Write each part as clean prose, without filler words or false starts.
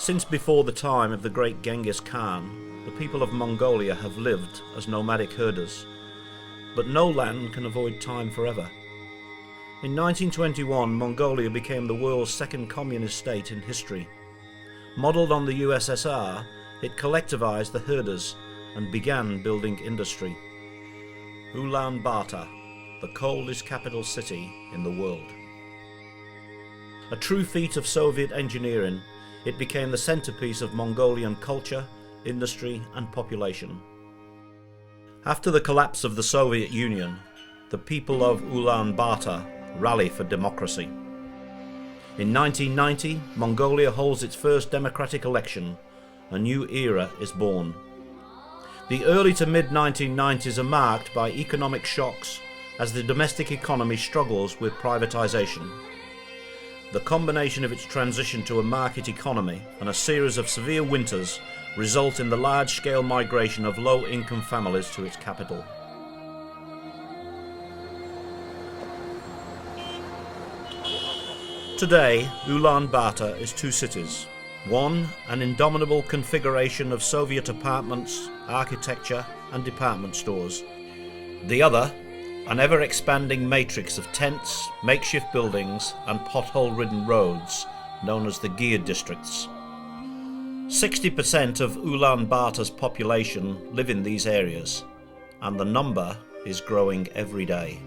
Since before the time of the great Genghis Khan, the people of Mongolia have lived as nomadic herders. But no land can avoid time forever. In 1921, Mongolia became the world's second communist state in history. Modelled on the USSR, it collectivized the herders and began building industry. Ulaanbaatar, the coldest capital city in the world. A true feat of Soviet engineering, it became the centerpiece of Mongolian culture, industry and population. After the collapse of the Soviet Union, the people of Ulaanbaatar rally for democracy. In 1990, Mongolia holds its first democratic election. A new era is born. The early to mid-1990s are marked by economic shocks as the domestic economy struggles with privatization. The combination of its transition to a market economy and a series of severe winters result in the large-scale migration of low-income families to its capital. Today, Ulaanbaatar is two cities. One, an indomitable configuration of Soviet apartments, architecture and department stores. The other, an ever-expanding matrix of tents, makeshift buildings and pothole-ridden roads known as the gear districts. 60% of Ulaanbaatar's population live in these areas, and the number is growing every day.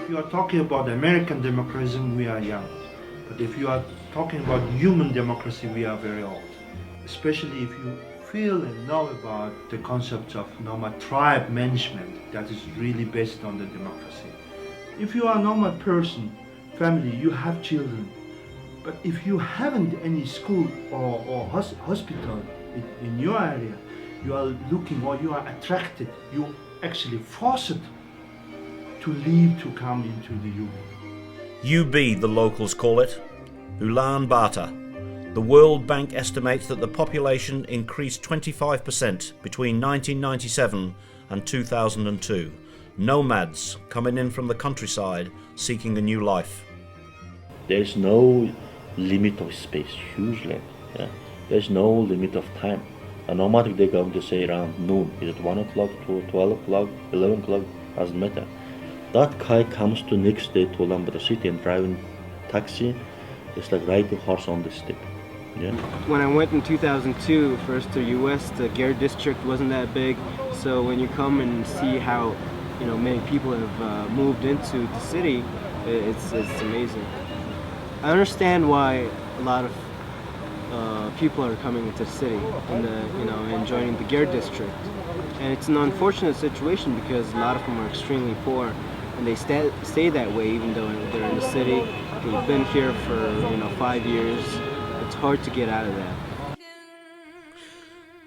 If you are talking about American democracy, we are young. But if you are talking about human democracy, we are very old. Especially if you feel and know about the concept of nomad tribe management that is really based on the democracy. If you are a nomad person, family, you have children. But if you haven't any school or hospital in your area, you are looking or you are attracted, you actually forced to leave to come into the UB. UB, the locals call it, Ulaanbaatar. The World Bank estimates that the population increased 25% between 1997 and 2002. Nomads coming in from the countryside seeking a new life. There is no limit of space, huge land. Yeah? There's no limit of time. A nomad, they're going to say around noon. Is it 1 o'clock, 12 o'clock, 11 o'clock? Doesn't matter. That guy comes to next day to Ulaanbaatar city and driving taxi. It's like riding a horse on the steppe. Yeah. When I went in 2002 first to US, the Gear district wasn't that big. So when you come and see how many people have moved into the city, it's amazing. I understand why a lot of people are coming into the city and joining the Gear district. And it's an unfortunate situation because a lot of them are extremely poor and they stay that way even though they're in the city. They've been here for 5 years. It's hard to get out of that.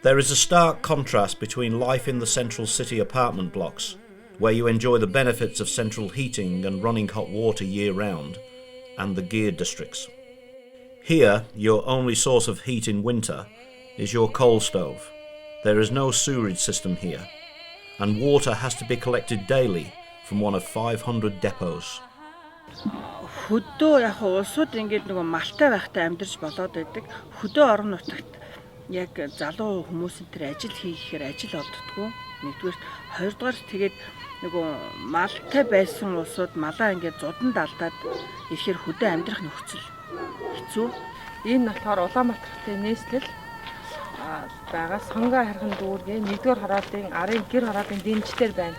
There is a stark contrast between life in the central city apartment blocks, where you enjoy the benefits of central heating and running hot water year-round, and the gear districts. Here, your only source of heat in winter is your coal stove. There is no sewerage system here, and water has to be collected daily from one of 500 depots. Хөдөө яг улсууд ингээд нөгөө малтай байхтай амьдарч болоод байдаг. Хөдөө орон нутагт яг залуу хүмүүс энэ ажил хийхээр ажил олддоггүй. Нэгдүгээр, хоёрдугаар тэгээд нөгөө малтай байсан улсууд малаа ингээд зудан далдаад ирэхээр хөдөө амьдрах нөхцөл хэцүү. Энэ болохоор Улаанбаатартай нийслэл байгаа сонгоо хархан дүүргээ 1-р хорооллын арын гэр хорооллын дэнжтэр байна.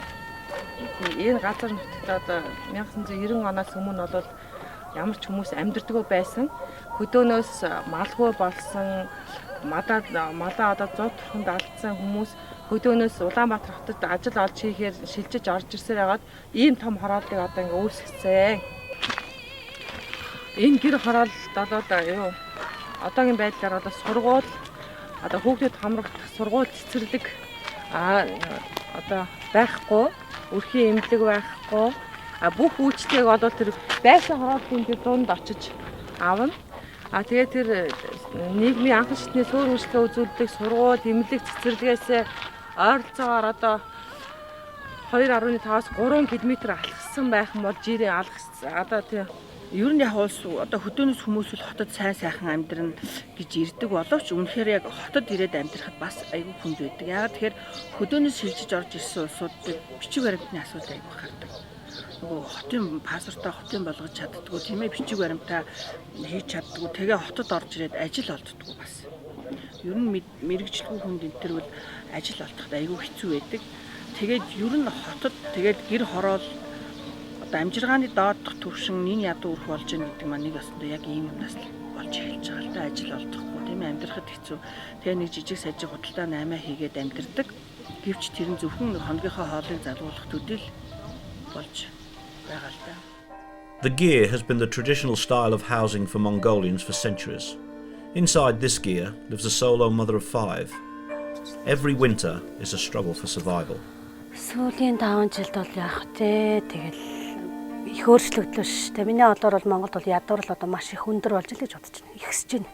Энэ газар нутагт одоо 1990 оноос өмнө бол ямар ч хүмүүс амьдардаг байсан. Хөдөөнөөс малгүй болсон малаа одоо 100 төрхөнд алдсан хүмүүс хөдөөнөөс Улаанбаатар хотод ажил олж хийхээр шилжиж орж ирсээр хагаад ийм том хорооллыг одоо ингээ үүсгэсэн. Энэ гэр хорооллолд одоо одоогийн байдлаар одоо сургууль одоо хүүхдүүд хамрагдах сургууль цэцэрлэг одоо байхгүй, өрхийн эмнэлэг байхгүй, бүх үйлчлэгийг бол тэр байсан хорооллын тэр дунд очиж авна. Тэгээд тэр нийгмийн анхан шатны суурь үйлчлэгээ үзүүлдэг сургууль, эмнэлэг цэцэрлэгээс ойролцоогоор одоо 2.5-аас 3 км алхсан байх юм бол жирийн одоо тий. Ер нь яг улс одоо хөдөөнөөс хүмүүс л хотод сайн сайхан амьдрна гэж ирдэг боловч үнэхээр яг хотод ирээд амьдрахад бас айгүй хүнд байдаг. Яагаад тэгэхээр хөдөөнөөс шилжиж орж ирсэн улсуудад бичиг баримтны асуудал айгүй гардаг. Нөгөө хотын паспортоо хотын болгож чаддгүй тийм ээ бичиг баримтаа хийж чаддгүй тэгээ хотод орж ирээд ажил олддгүй бас. Ер нь мэрэгчлгүй хүнд энэ төр бол ажил олдоход айгүй хэцүү байдаг. Тэгээд ер нь хотод тэгээд гэр хороол амжиргааны доодох төвшин нин ядуу өрх болж байгаа гэдэг маань нэг өстөд яг ийм юмнаас л болж эхэлж байгаа л да ажил олдохгүй тийм ээ амьдрахад хэцүү. Тэгээ нэг жижиг сажиг худалдаа 8 хийгээд амьдэрдэг. Гэвч тэр нь зөвхөн хоногийнхоо хоолыг залгуулах төдийл болж байгаа л да. The gear has been the traditional style of housing for Mongolians for centuries. Inside this gear lives a solo mother of 5. Every winter is a struggle for survival. Сүүлийн 5 жилд бол яах вэ? Тэгэл их өөрчлөгдлөө шүү дээ. Миний бодлоор бол Монголд бол ядуур л одоо маш их өндөр болж л гэж бодож байна. Ихсэж байна.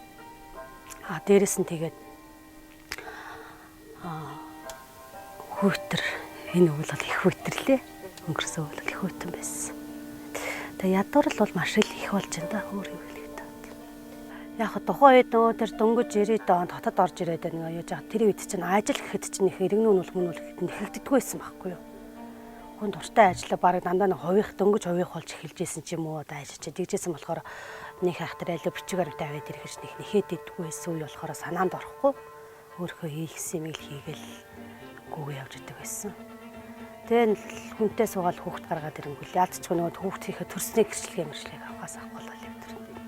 Дээрэс нь тэгээд хүүтэр энэ үйл бол их хүүтэрлээ. Өнгөрсөн үйл бол их хүүтэн байсан. Тэгээд ядуур л бол маш их болж байна да. Өөр юу хэлэх вэ? Яг тухайн үед нөгөө тэр дөнгөж 90-д онд хотод орж ирээд байгаа юу яа тэр үед чинь ажил гэхэд чинь их иргэн үнэлэх нэхэгддэггүй байсан байхгүй юу? Хүн дуртай ажиллаа баг дандаа нэг дөнгөж хувийнх болж эхэлж исэн ч юм уу одоо ажиллаж дэгжсэн болохоор нэг хайхтар айлуу бичиг баримт аваад ирэхэж нэхэд идэггүй байсан үе болохоор санаанд орохгүй өөрөө хийхсэн юм хийгээл гүг явж идэг байсан. Тэгээ хүнтэй суугаад хүүхд гаргаад ирэнгүүл яалтчгүй нөгөө хүүхд хийхэд төрсний гэрчлэгээ мэрчлэгийг авахаас авахгүй л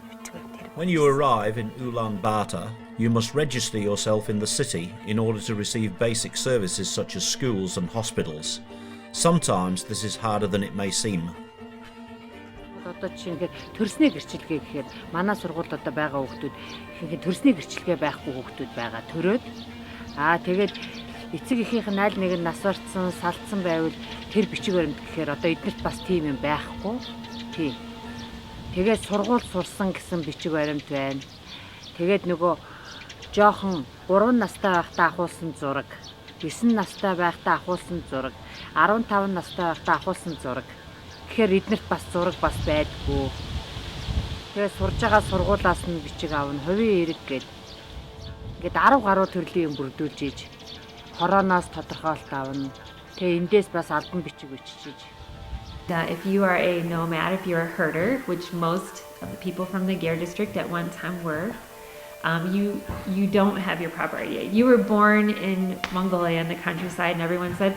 бичиг баримт. When you arrive in Ulan Bator, you must register yourself in the city in order to receive basic services such as schools and hospitals. Sometimes this is harder than it may seem. Одоо жишээ нь төрсний гэрчлэгээ гэхээр манай сургуульд одоо байгаа хүүхдүүд ихэнх төрсний гэрчлэгээ байхгүй хүүхдүүд байгаа. Төрөөд тэгээд эцэг эхийнх нь аль нэг нь нас орцсон, салцсан байвал тэр бичиг баримт гэхээр одоо эднэрт бас тийм юм байхгүй. Тий. Тэгээд сургууль сурсан гэсэн бичиг баримт байна. Тэгээд нөгөө жоохон 3 настай байхдаа ахуулсан зураг, 9 настай байхдаа ахуулсан зураг, 15 настай байхдаа ахуулсан зураг. Тэгэхээр эднэрт бас зураг бас байдгүй. Тэгээд сурж байгаа сургуулаас нь бичиг аавна, хувийн эрэг гээд ингээд 10 гаруй төрлийн юм бүрдүүлж ийж хорооноос тодорхойлт авна. Тэгээ эндээс бас албан бичиг бичиж ийж. If you are a nomad, if you're a herder, which most of the people from the Gare district at one time were, you don't have your proper ID. You were born in Mongolia in the countryside and everyone said,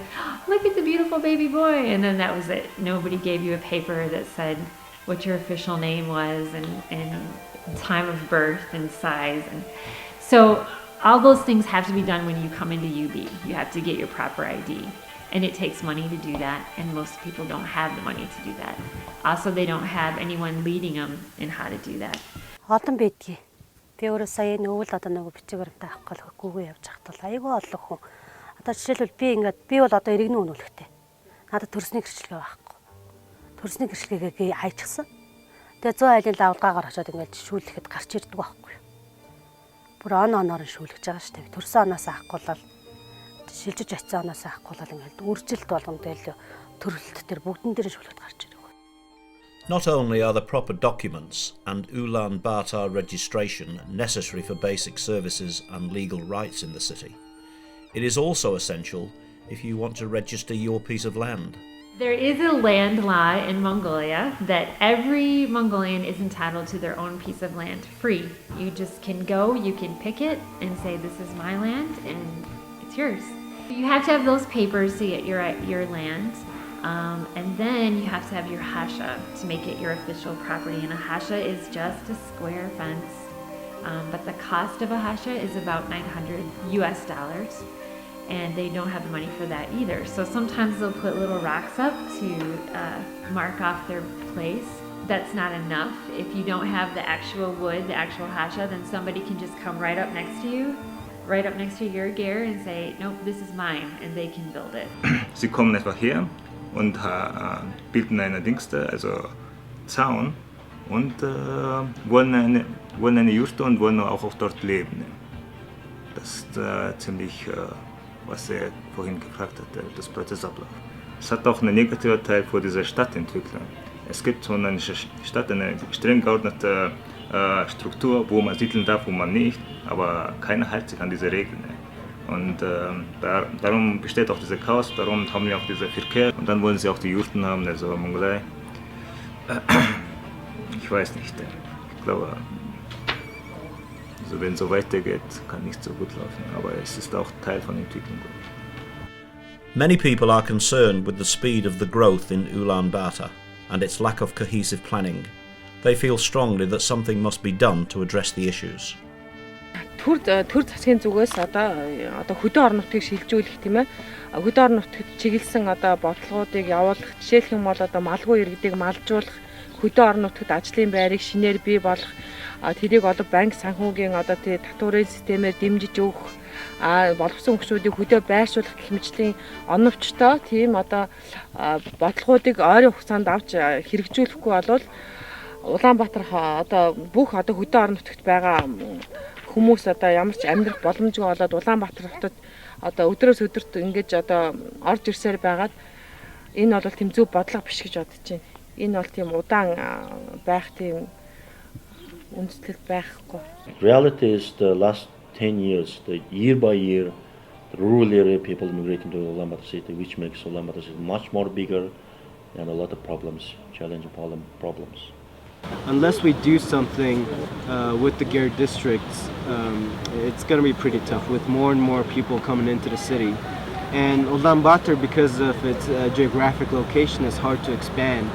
look at the beautiful baby boy. And then that was it. Nobody gave you a paper that said what your official name was and time of birth and size. And so all those things have to be done when you come into UB. You have to get your proper ID. And it takes money to do that, and most people don't have the money to do that. Also, they don't have anyone leading them in how to do that. Олон байдгийг. Би өөрөө сая нөвөл одоо нэг бичиг баримтаа авах гүйгүй явж хахтал айгүй олон хүн. Одоо жишээлбэл би бол одоо иргэн үнэлэхтэй. Надад төрсний гэрчлэгээ байхгүй. Төрсний гэрчлэгээ хайчихсан. Тэгээ 100 айлын лавлгаагаар очиод ингээд шүүлэхэд гарч ирдэг байхгүй. Бүр оноор нь шүүлгэж байгаа шүү дээ. Төрсөн оноос авахгүй бол шилжиж очсон оноос авахгүй бол ингээд үржилт болгондөө төрөлт төр бүгдэн дээр шүүлэхэд гарч ирдэг. Not only are the proper documents and Ulan Bator registration necessary for basic services and legal rights in the city, it is also essential if you want to register your piece of land. There is a land law in Mongolia that every Mongolian is entitled to their own piece of land, free. You just can go, you can pick it and say this is my land and it's yours. You have to have those papers to get your land. And then you have to have your hasha to make it your official property. And a hasha is just a square fence. But the cost of a hasha is about $900 US. And they don't have the money for that either. So sometimes they'll put little rocks up to mark off their place. That's not enough. If you don't have the actual wood, the actual hasha, then somebody can just come right up next to you, right up next to your gear and say, nope, this is mine, and they can build it. Sie kommen einfach her und bilden eine Dingste, also Zaun, und wollen eine Jurte und wollen auch dort leben. Das ist ziemlich, was er vorhin gefragt hat, das Prozessablauf. es hat auch einen negativen Teil für diese Stadtentwicklung. Es gibt so eine Stadt, eine streng geordnete Struktur, wo man siedeln darf, wo man nicht, aber keiner hält sich an diese Regeln. Und darum besteht auch dieser Chaos, darum haben wir auch diesen Verkehr und dann wollen sie auch die Jurten haben, also Mongolei. Ich weiß nicht, ich glaube, also wenn es so weitergeht, kann nicht so gut laufen, aber es ist auch Teil von der Entwicklung. Many people are concerned with the speed of the growth in Ulaanbaatar and its lack of cohesive planning. They feel strongly that something must be done to address the issues. Төр засгийн зүгээс одоо хөдөө орон нутгийг шилжүүлэх тийм ээ. Хөдөө орон нутгад чиглэсэн одоо бодлогоодыг явуулах, жишээлх юм бол одоо малгүй иргэдийг малжуулах, хөдөө орон нутгад ажлын байрыг шинээр бий болгох, тэрийг одоо банк санхүүгийн одоо тий татварын системээр дэмжиж өгөх, боловсон хөгжүүдийг хөдөө байршуулах гэх мэтлийн оновчтой тийм одоо бодлогоодыг ойрын хугацаанд авч хэрэгжүүлэхгүй болвол Улаанбаатар одоо бүх одоо хөдөө орон нутагт байгаа хүмүүс одоо ямар ч амьдрах боломжгүй болоод Улаанбаатар хотод одоо өдрөөс өдөрт ингэж одоо орж ирсээр байгаад энэ бол тийм зөв бодлого биш гэж бодож байна. Энэ бол тийм удаан байх тийм үндэслэл байхгүй. Reality is the last 10 years, the year by year, the rural area people immigrating to Ulaanbaatar city, which makes Ulaanbaatar city much more bigger and a lot of problems, challenging problems. Unless we do something with the Gare districts, it's going to be pretty tough with more and more people coming into the city. And Ulaanbaatar, because of its geographic location, is hard to expand.